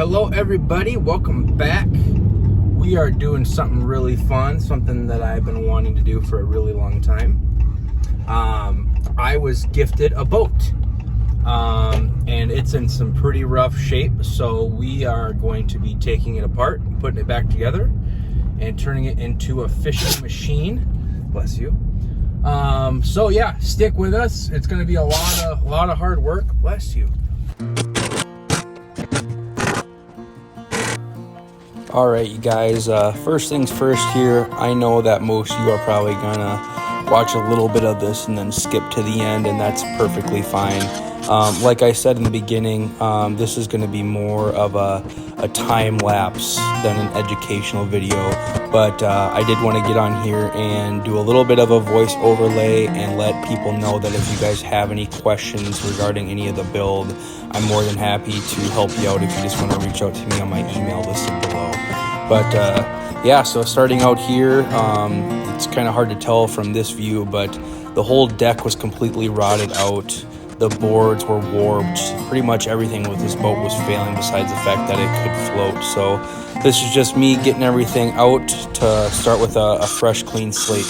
Hello everybody, welcome back. We are doing something really fun, something that I've been wanting to do for a really long time. I was gifted a boat, and it's in some pretty rough shape, so we are going to be taking it apart, putting it back together, and turning it into a fishing machine. Bless you. So yeah, stick with us. It's going to be a lot of hard work. Bless you. All right, you guys, first things first here. I know that most of you are probably gonna watch a little bit of this and then skip to the end, and that's perfectly fine. Like I said in the beginning, this is gonna be more of a time lapse than an educational video, but I did want to get on here and do a little bit of a voice overlay and let people know that if you guys have any questions regarding any of the build, I'm more than happy to help you out if you just want to reach out to me on my email listed below. But yeah, so starting out here, it's kind of hard to tell from this view, but the whole deck was completely rotted out. The boards were warped. Pretty much everything with this boat was failing besides the fact that it could float. So this is just me getting everything out to start with a fresh, clean slate.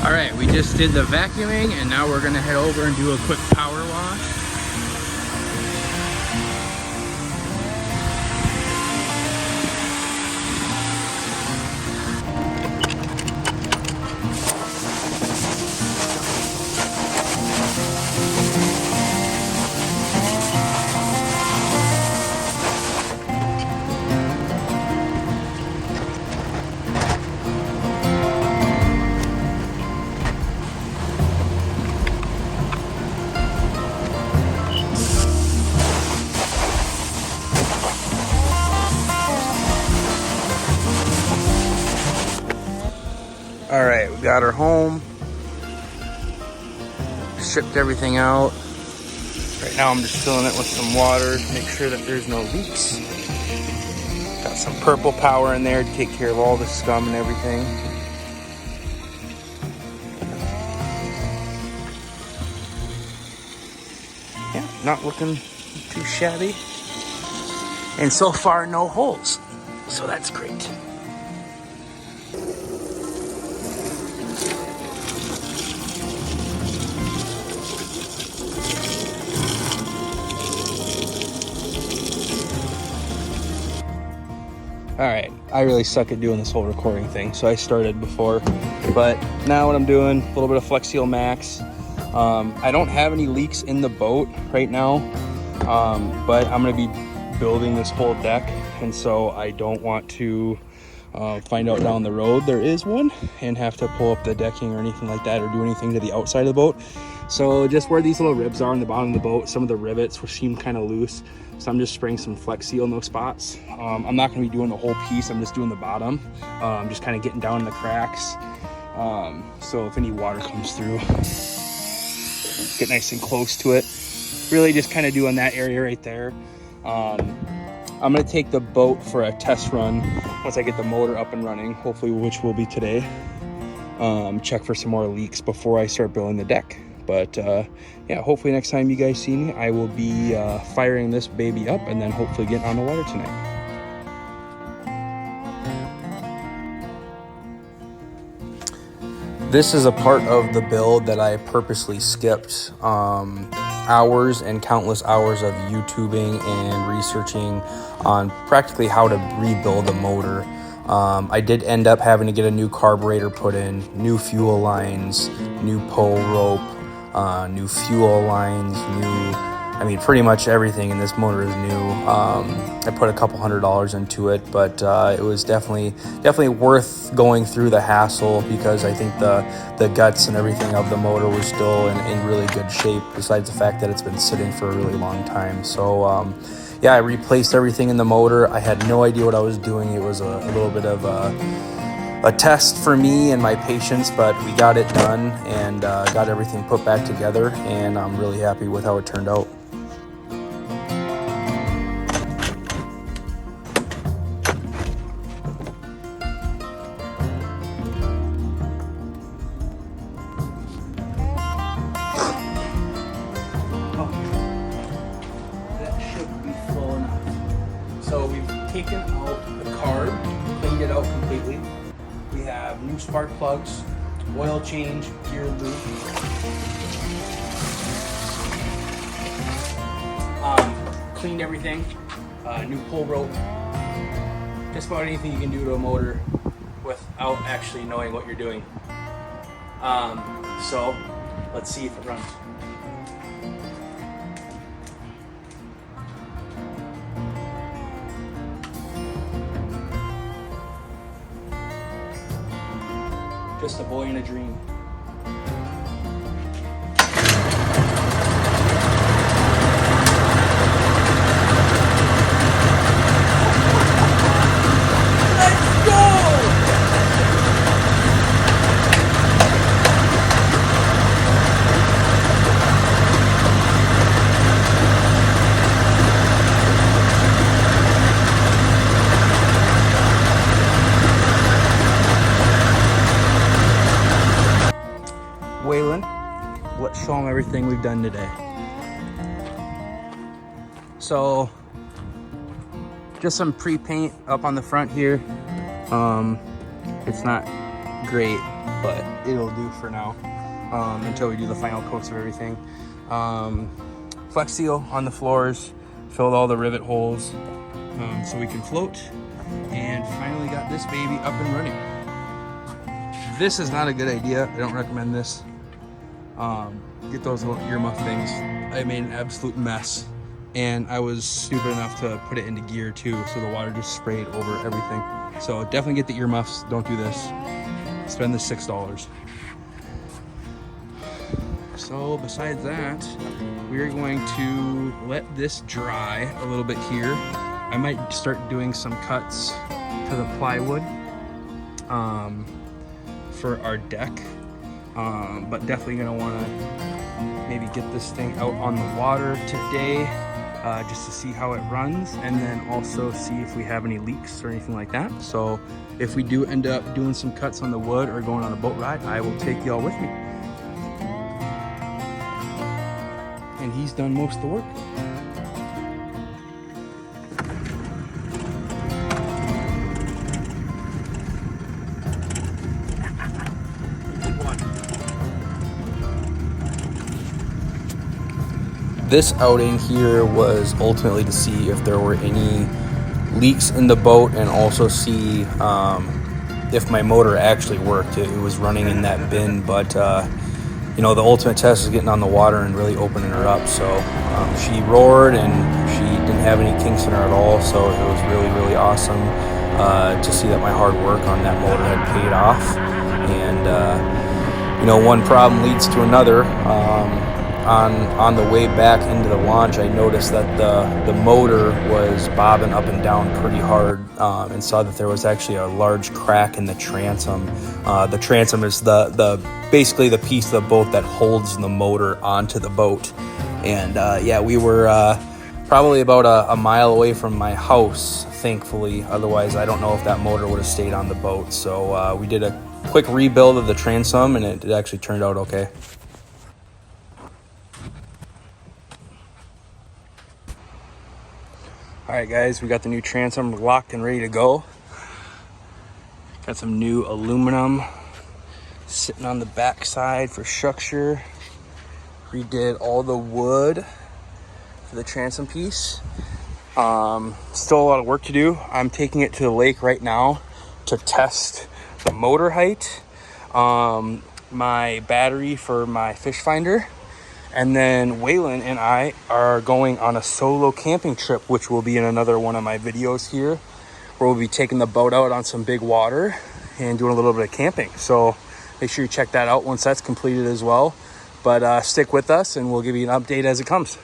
All right, we just did the vacuuming and now we're gonna head over and do a quick power wash. All right, we got her home. Stripped everything out. Right now I'm just filling it with some water to make sure that there's no leaks. Got some purple power in there to take care of all the scum and everything. Yeah, not looking too shabby. And so far, no holes. So that's great. All right, I really suck at doing this whole recording thing, so I started before, but now what I'm doing, a little bit of Flex Seal Max. I don't have any leaks in the boat right now, but I'm gonna be building this whole deck, and so I don't want to find out down the road there is one and have to pull up the decking or anything like that or do anything to the outside of the boat. So just where these little ribs are on the bottom of the boat, some of the rivets seem kind of loose. So I'm just spraying some Flex Seal in those spots. I'm not gonna be doing the whole piece, I'm just doing the bottom. Just kind of getting down in the cracks. So if any water comes through, get nice and close to it. Really just kind of doing that area right there. I'm gonna take the boat for a test run once I get the motor up and running, hopefully, which will be today. Check for some more leaks before I start building the deck. But yeah, hopefully next time you guys see me, I will be firing this baby up and then hopefully getting on the water tonight. This is a part of the build that I purposely skipped. Hours and countless hours of YouTubing and researching on practically how to rebuild the motor. I did end up having to get a new carburetor put in, new fuel lines, new pole rope, new fuel lines, pretty much everything in this motor is new. I put a couple $100s into it, but it was definitely worth going through the hassle because I think the guts and everything of the motor was still in really good shape, besides the fact that it's been sitting for a really long time. So yeah, I replaced everything in the motor. I had no idea what I was doing. It was a little bit of a a test for me and my patience, but we got it done and got everything put back together, and I'm really happy with how it turned out. So we've taken out the carb, cleaned it out completely. We have new spark plugs, oil change, gear loop. Cleaned everything, new pull rope. Just about anything you can do to a motor without actually knowing what you're doing. So let's see if it runs. Just a boy in a dream. Let's go! Waylon, let's show them everything we've done today. So, just some pre-paint up on the front here. It's not great, but it'll do for now until we do the final coats of everything. Flex seal on the floors, filled all the rivet holes so we can float, and finally got this baby up and running. This is not a good idea. I don't recommend this. Get those little earmuff things. I made an absolute mess, and I was stupid enough to put it into gear too, so the water just sprayed over everything. So definitely get the earmuffs. Don't do this. Spend the $6. So besides that, we're going to let this dry a little bit here. I might start doing some cuts to the plywood for our deck, but definitely gonna want to maybe get this thing out on the water today just to see how it runs, and then also see if we have any leaks or anything like that. So if we do end up doing some cuts on the wood or going on a boat ride, I will take y'all with me. And he's done most of the work. This outing here was ultimately to see if there were any leaks in the boat, and also see if my motor actually worked. It was running in that bin, but you know, the ultimate test is getting on the water and really opening her up. So she roared, and she didn't have any kinks in her at all, so it was really, really awesome to see that my hard work on that motor had paid off. And you know, one problem leads to another. On the way back into the launch, I noticed that the motor was bobbing up and down pretty hard, and saw that there was actually a large crack in the transom. The transom is the basically the piece of the boat that holds the motor onto the boat. And yeah, we were probably about a mile away from my house, thankfully. Otherwise, I don't know if that motor would have stayed on the boat. So we did a quick rebuild of the transom, and it actually turned out okay. Alright guys, we got the new transom locked and ready to go. Got some new aluminum sitting on the back side for structure. Redid all the wood for the transom piece. Still a lot of work to do. I'm taking it to the lake right now to test the motor height, my battery for my fish finder, and then Waylon and I are going on a solo camping trip, which will be in another one of my videos here, where we'll be taking the boat out on some big water and doing a little bit of camping. So make sure you check that out once that's completed as well. But stick with us, and we'll give you an update as it comes.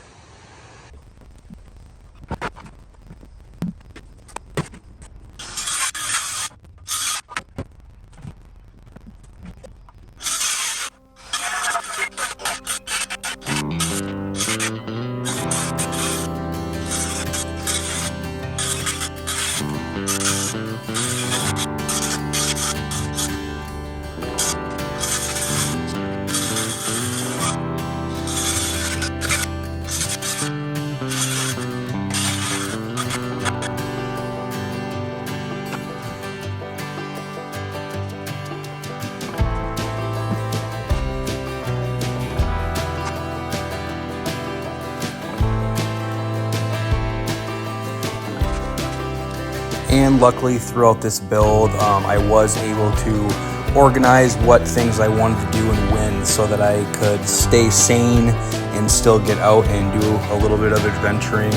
And luckily throughout this build, I was able to organize what things I wanted to do and when, so that I could stay sane and still get out and do a little bit of adventuring.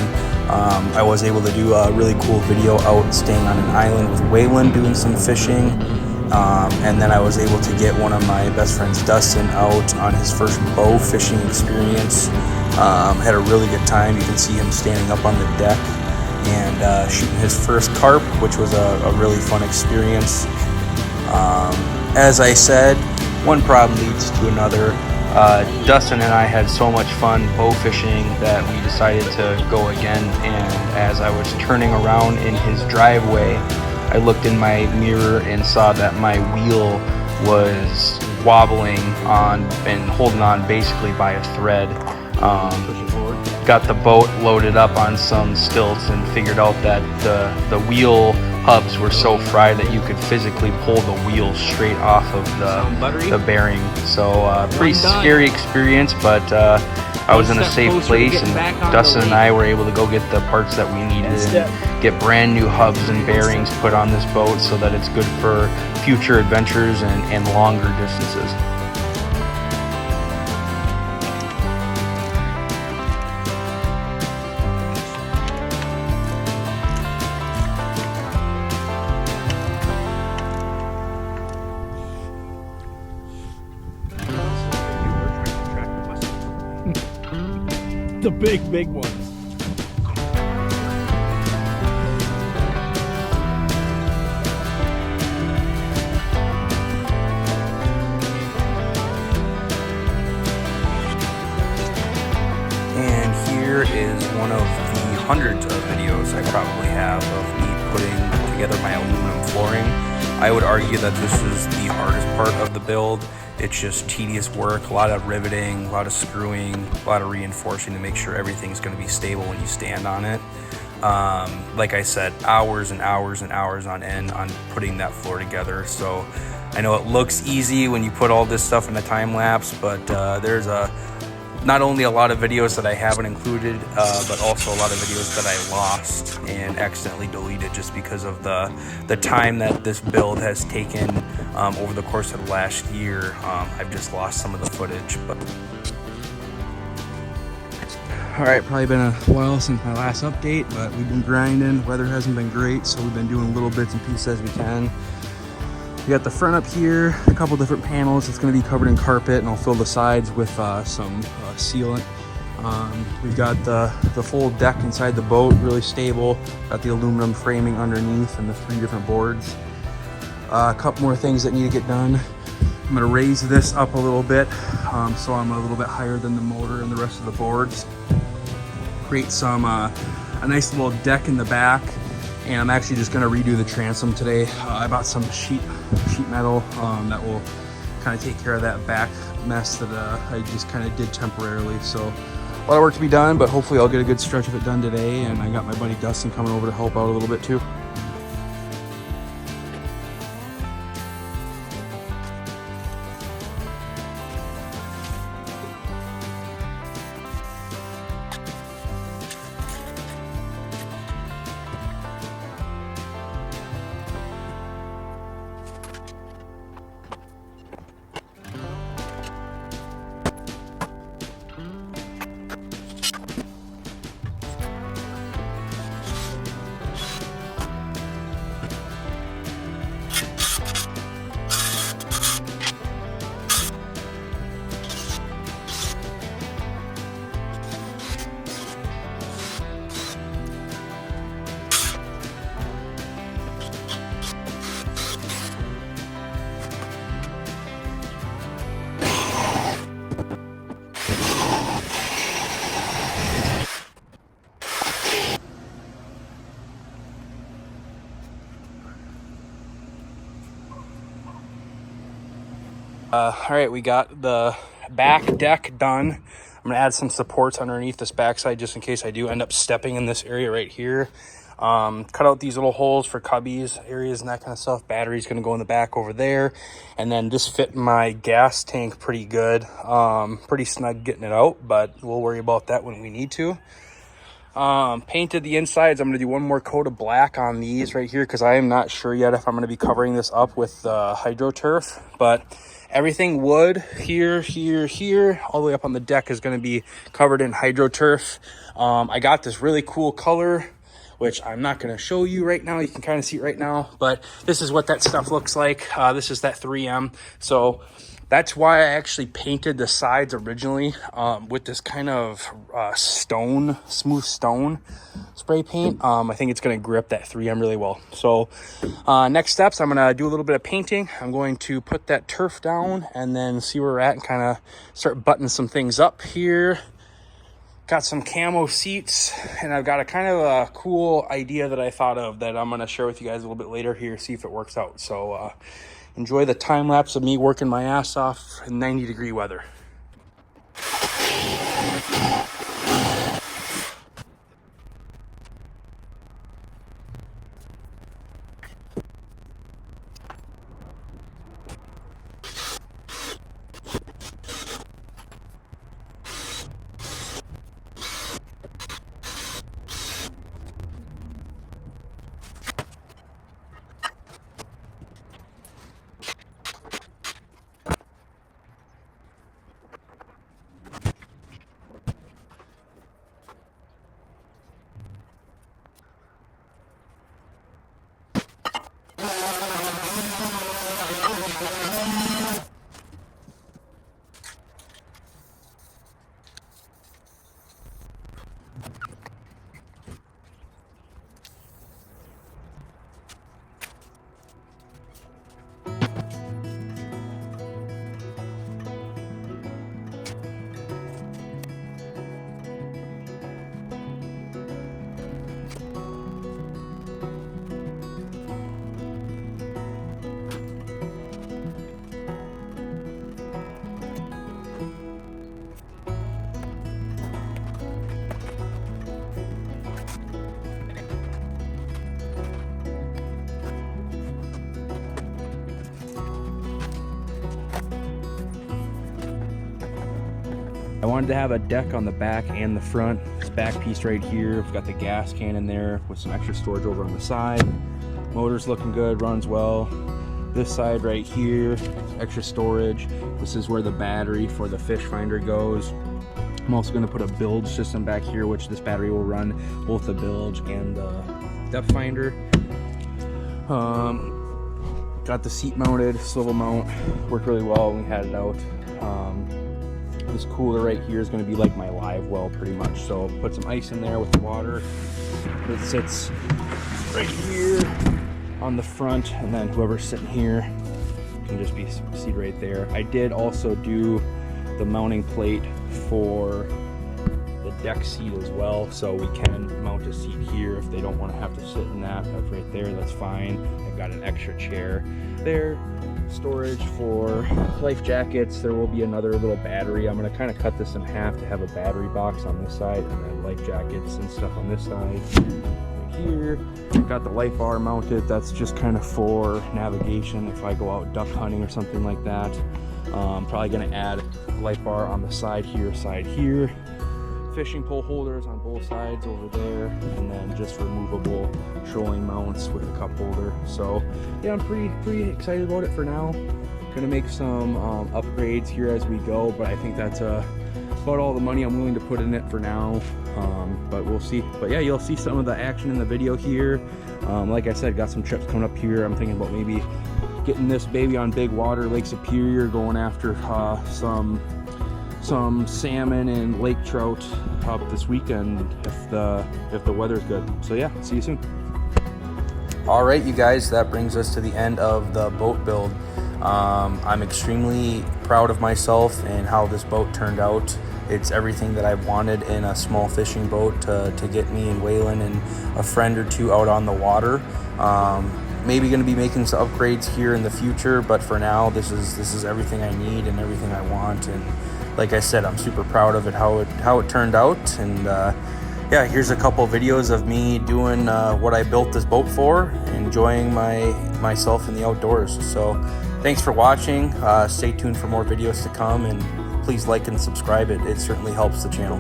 I was able to do a really cool video out staying on an island with Waylon doing some fishing. And then I was able to get one of my best friends, Dustin, out on his first bow fishing experience. Had a really good time. You can see him standing up on the deck and shooting his first carp, which was a really fun experience. As I said, one problem leads to another. Dustin and I had so much fun bow fishing that we decided to go again, and as I was turning around in his driveway, I looked in my mirror and saw that my wheel was wobbling on and holding on basically by a thread. Got the boat loaded up on some stilts and figured out that the wheel hubs were so fried that you could physically pull the wheel straight off of the bearing. So pretty scary experience, but I was in a safe place, and Dustin and I were able to go get the parts that we needed and get brand new hubs and bearings put on this boat so that it's good for future adventures and longer distances. The big ones. And here is one of the hundreds of videos I probably have of me putting together my aluminum flooring. I would argue that this is the hardest part of the build. It's just tedious work, a lot of riveting, a lot of screwing, a lot of reinforcing to make sure everything's going to be stable when you stand on it. Like I said, hours and hours and hours on end on putting that floor together. So I know it looks easy when you put all this stuff in a time lapse, but there's not only a lot of videos that I haven't included, but also a lot of videos that I lost and accidentally deleted just because of the time that this build has taken over the course of the last year. I've just lost some of the footage. But all right, probably been a while since my last update, but we've been grinding. Weather hasn't been great, so we've been doing little bits and pieces as we can. We got the front up here, a couple different panels. It's going to be covered in carpet, and I'll fill the sides with some sealant. We've got the full deck inside the boat, really stable. Got the aluminum framing underneath and the 3 different boards. A couple more things that need to get done. I'm going to raise this up a little bit, so I'm a little bit higher than the motor and the rest of the boards. Create some a nice little deck in the back. And I'm actually just gonna redo the transom today. I bought some sheet metal that will kind of take care of that back mess that I just kind of did temporarily. So a lot of work to be done, but hopefully I'll get a good stretch of it done today. And I got my buddy Dustin coming over to help out a little bit too. All right, we got the back deck done. I'm gonna add some supports underneath this backside just in case I do end up stepping in this area right here. Cut out these little holes for cubbies, areas and that kind of stuff. Battery's gonna go in the back over there. And then just fit my gas tank pretty good. Pretty snug getting it out, but we'll worry about that when we need to. Painted the insides. I'm going to do one more coat of black on these right here because I am not sure yet if I'm going to be covering this up with HydroTurf. But everything wood here, all the way up on the deck is going to be covered in HydroTurf. I got this really cool color, which I'm not going to show you right now. You can kind of see it right now, but this is what that stuff looks like. This is that 3M. So that's why I actually painted the sides originally with this kind of smooth stone spray paint. I think it's going to grip that 3M really well. So next steps, I'm going to do a little bit of painting. I'm going to put that turf down and then see where we're at and kind of start buttoning some things up here. Got some camo seats, and I've got a kind of a cool idea that I thought of that I'm going to share with you guys a little bit later here, see if it works out. So enjoy the time lapse of me working my ass off in 90-degree weather. I wanted to have a deck on the back and the front. This back piece right here, we've got the gas can in there with some extra storage over on the side. Motor's looking good, runs well. This side right here, extra storage. This is where the battery for the fish finder goes. I'm also going to put a bilge system back here, which this battery will run both the bilge and the depth finder. Got the seat mounted, swivel mount, worked really well when we had it out. This cooler right here is going to be like my live well pretty much. So put some ice in there with the water. It sits right here on the front, and then whoever's sitting here can just be seated right there. I did also do the mounting plate for the deck seat as well, so we can mount a seat here if they don't want to have to sit in that. That's right there, that's fine. I've got an extra chair there. Storage for life jackets. There will be another little battery. I'm going to kind of cut this in half to have a battery box on this side and then life jackets and stuff on this side. Right here, got the life bar mounted. That's just kind of for navigation if I go out duck hunting or something like that. Probably going to add life bar on the side here. Fishing pole holders on both sides over there, and then just removable trolling mounts with a cup holder. So yeah, I'm pretty excited about it for now. Gonna make some upgrades here as we go, but I think that's about all the money I'm willing to put in it for now. But we'll see. But yeah, you'll see some of the action in the video here. Like I said, got some trips coming up here. I'm thinking about maybe getting this baby on big water, Lake Superior, going after some salmon and lake trout up this weekend if the weather's good. So yeah, see you soon. All right, you guys, that brings us to the end of the boat build. I'm extremely proud of myself and how this boat turned out. It's everything that I wanted in a small fishing boat to get me and Waylon and a friend or two out on the water. Maybe going to be making some upgrades here in the future, but for now, this is everything I need and everything I want. And like I said, I'm super proud of it, how it turned out. And yeah, here's a couple videos of me doing what I built this boat for, enjoying myself in the outdoors. So thanks for watching. Stay tuned for more videos to come, and please like and subscribe. It certainly helps the channel.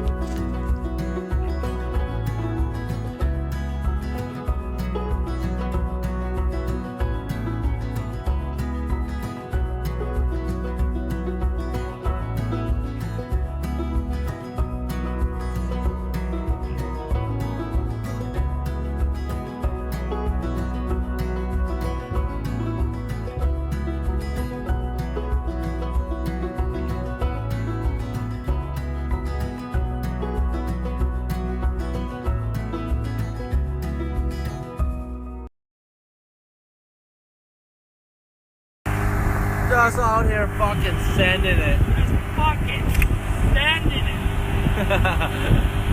us out here fucking sending it. Just fucking sending it.